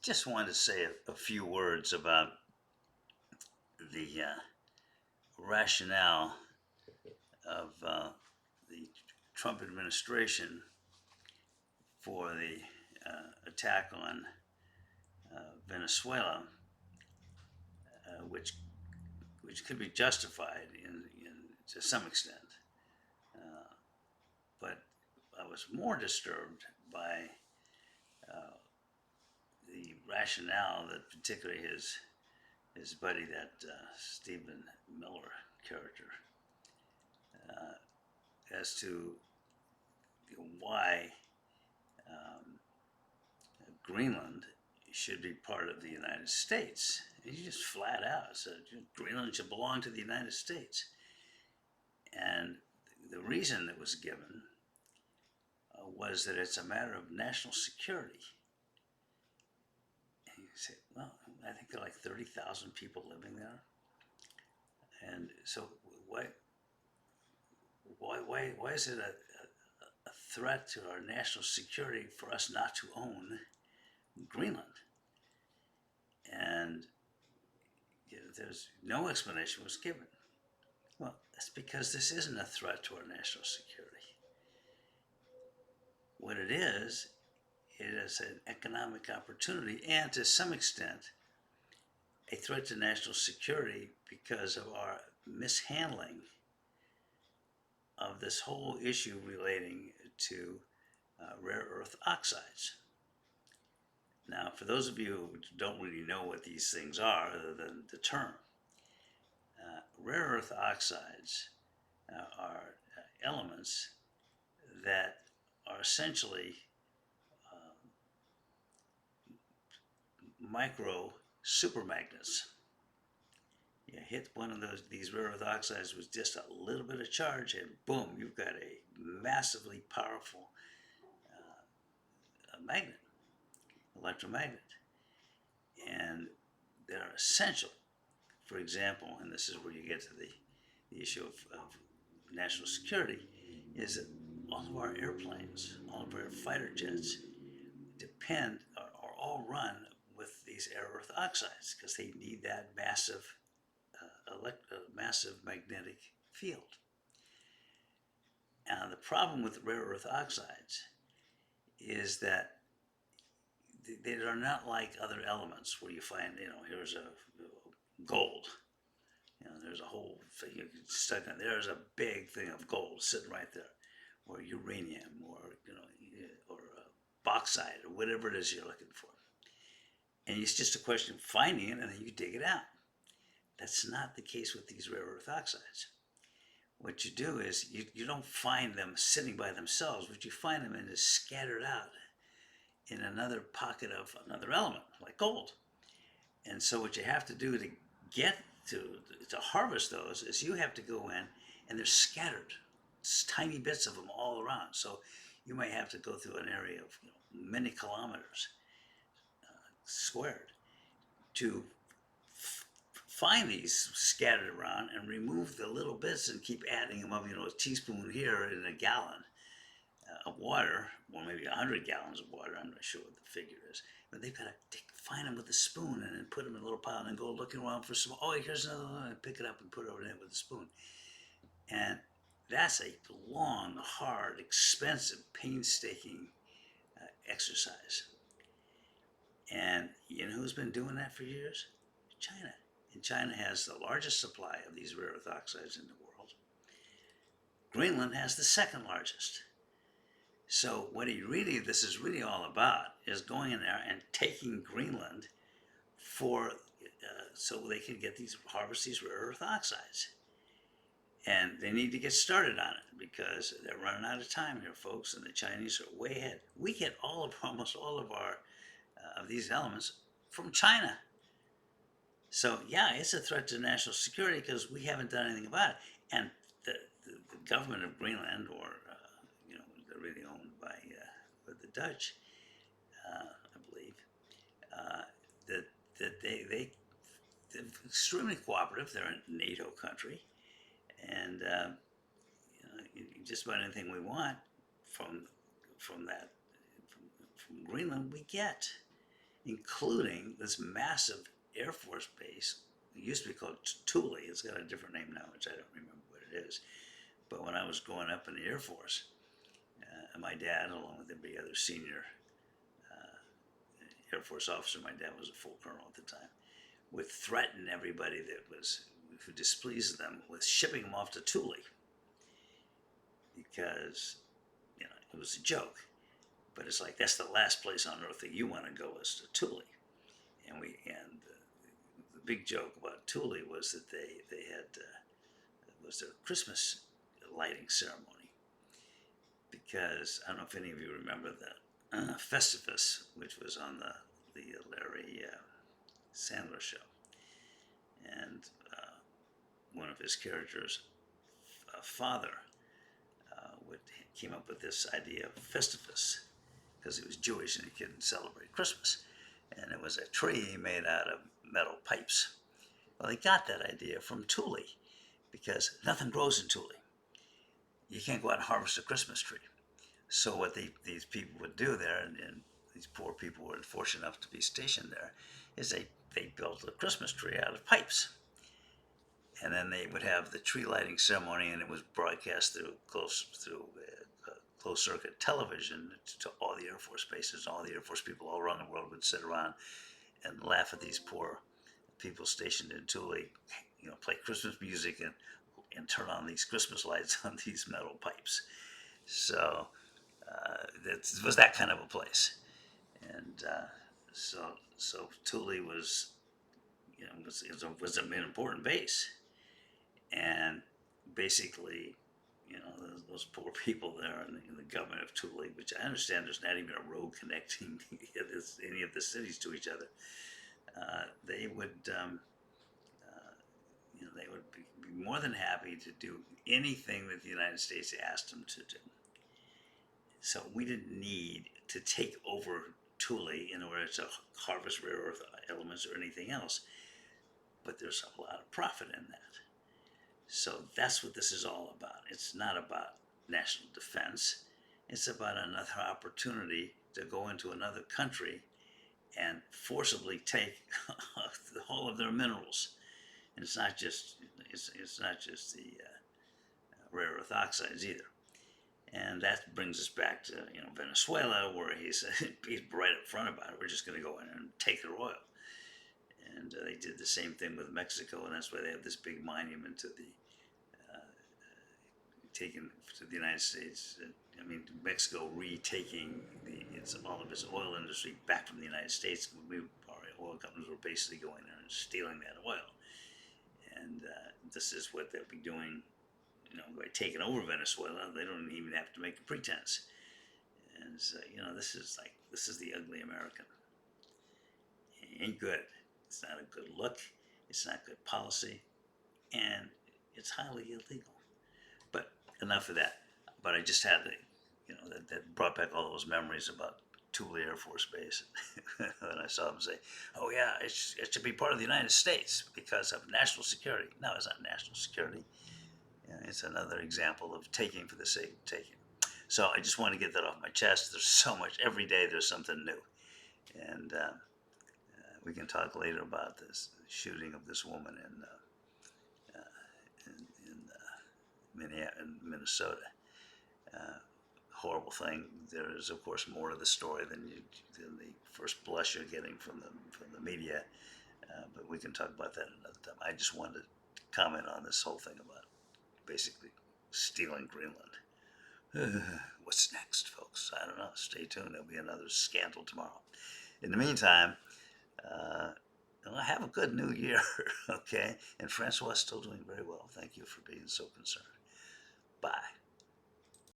Just wanted to say a few words about the rationale of the Trump administration for the attack on Venezuela, which could be justified in to some extent, but I was more disturbed by the rationale that particularly his buddy, that Stephen Miller character, as to why um, Greenland should be part of the United States. And he just flat out said Greenland should belong to the United States. And the reason that was given was that it's a matter of national security. And you say, well, I think there are like 30,000 people living there. And so why is it a threat to our national security for us not to own Greenland? And there's no explanation was given. Well, that's because this isn't a threat to our national security. What it is an economic opportunity and to some extent a threat to national security because of our mishandling of this whole issue relating to rare earth oxides. Now, for those of you who don't really know what these things are, other than the term, rare earth oxides are elements that are essentially micro supermagnets. You hit one of these rare earth oxides with just a little bit of charge, and boom, you've got a massively powerful magnet, electromagnet. And they're essential. For example, and this is where you get to the issue of national security, is that all of our airplanes, all of our fighter jets depend or all run with these rare earth oxides because they need that massive magnetic field. Now, the problem with rare earth oxides is that they are not like other elements where you find, here's a gold. There's a whole thing you can stuck in. There's a big thing of gold sitting right there, or uranium, or bauxite, or whatever it is you're looking for. And it's just a question of finding it, and then you dig it out. That's not the case with these rare earth oxides. What you do is you don't find them sitting by themselves. What you find them in is scattered out in another pocket of another element, like gold. And so what you have to do to get to harvest those is you have to go in, and they're scattered. It's tiny bits of them all around. So you may have to go through an area of many kilometers squared to find these scattered around and remove the little bits and keep adding them up. A teaspoon here in a gallon of water, or maybe 100 gallons of water. I'm not sure what the figure is, but they've got to find them with a spoon and then put them in a little pile and then go looking around for some. Oh, here's another one, and pick it up and put it over there with a spoon. And that's a long, hard, expensive, painstaking exercise. And you know who's been doing that for years? China. And China has the largest supply of these rare earth oxides in the world. Greenland has the second largest. So what this is really all about is going in there and taking Greenland so they can harvest these rare earth oxides. And they need to get started on it because they're running out of time here, folks, and the Chinese are way ahead. We get almost all of our of these elements from China. So yeah, it's a threat to national security because we haven't done anything about it. And the government of Greenland, or they're really owned by the Dutch, I believe, that they're extremely cooperative. They're a NATO country, and just about anything we want from Greenland we get. including this massive Air Force base. It used to be called Thule. It's got a different name now, which I don't remember what it is. But when I was growing up in the Air Force, my dad, along with every other senior Air Force officer, my dad was a full colonel at the time, would threaten everybody who displeased them with shipping them off to Thule because it was a joke. But it's like that's the last place on earth that you want to go is to Thule. And the big joke about Thule was that they had it was their Christmas lighting ceremony, because I don't know if any of you remember the Festivus, which was on the Larry Sandler show, and one of his characters' father came up with this idea of Festivus because he was Jewish and he couldn't celebrate Christmas, and it was a tree made out of metal pipes. Well, he got that idea from Thule because nothing grows in Thule. You can't go out and harvest a Christmas tree. So what these people would do there, and these poor people were fortunate enough to be stationed there, is they built a Christmas tree out of pipes. And then they would have the tree lighting ceremony, and it was broadcast through closed circuit television to all the Air Force bases. All the Air Force people all around the world would sit around and laugh at these poor people stationed in Thule, play Christmas music and turn on these Christmas lights on these metal pipes. So it was that kind of a place, and so Thule was was an important base, and basically, those poor people there in the government of Thule, which I understand there's not even a road connecting any of the cities to each other. They would they would be more than happy to do anything that the United States asked them to do. So we didn't need to take over Thule in order to harvest rare earth elements or anything else. But there's a lot of profit in that. So that's what this is all about. It's not about national defense. It's about another opportunity to go into another country and forcibly take the whole of their minerals. And it's not just the rare earth oxides either. And that brings us back to Venezuela, where he's right up front about it. We're just going to go in and take their oil. And they did the same thing with Mexico, and that's why they have this big monument to the taken to the United States. Mexico retaking all of its oil industry back from the United States. Our oil companies were basically going there and stealing that oil. And this is what they'll be doing, by taking over Venezuela. They don't even have to make a pretense. And so, this is the ugly American. It ain't good. It's not a good look. It's not good policy, and it's highly illegal. But enough of that. But I just had that brought back all those memories about Thule Air Force Base. And I saw them say, "Oh yeah, it should be part of the United States because of national security." No, it's not national security. It's another example of taking for the sake of taking. So I just want to get that off my chest. There's so much. Every day there's something new. And we can talk later about this shooting of this woman in Minnesota. Horrible thing. There is, of course, more to the story than the first blush you're getting from the media. But we can talk about that another time. I just wanted to comment on this whole thing about basically stealing Greenland. What's next, folks? I don't know. Stay tuned. There'll be another scandal tomorrow. In the meantime, have a good new year, okay? And Francois is still doing very well. Thank you for being so concerned. Bye.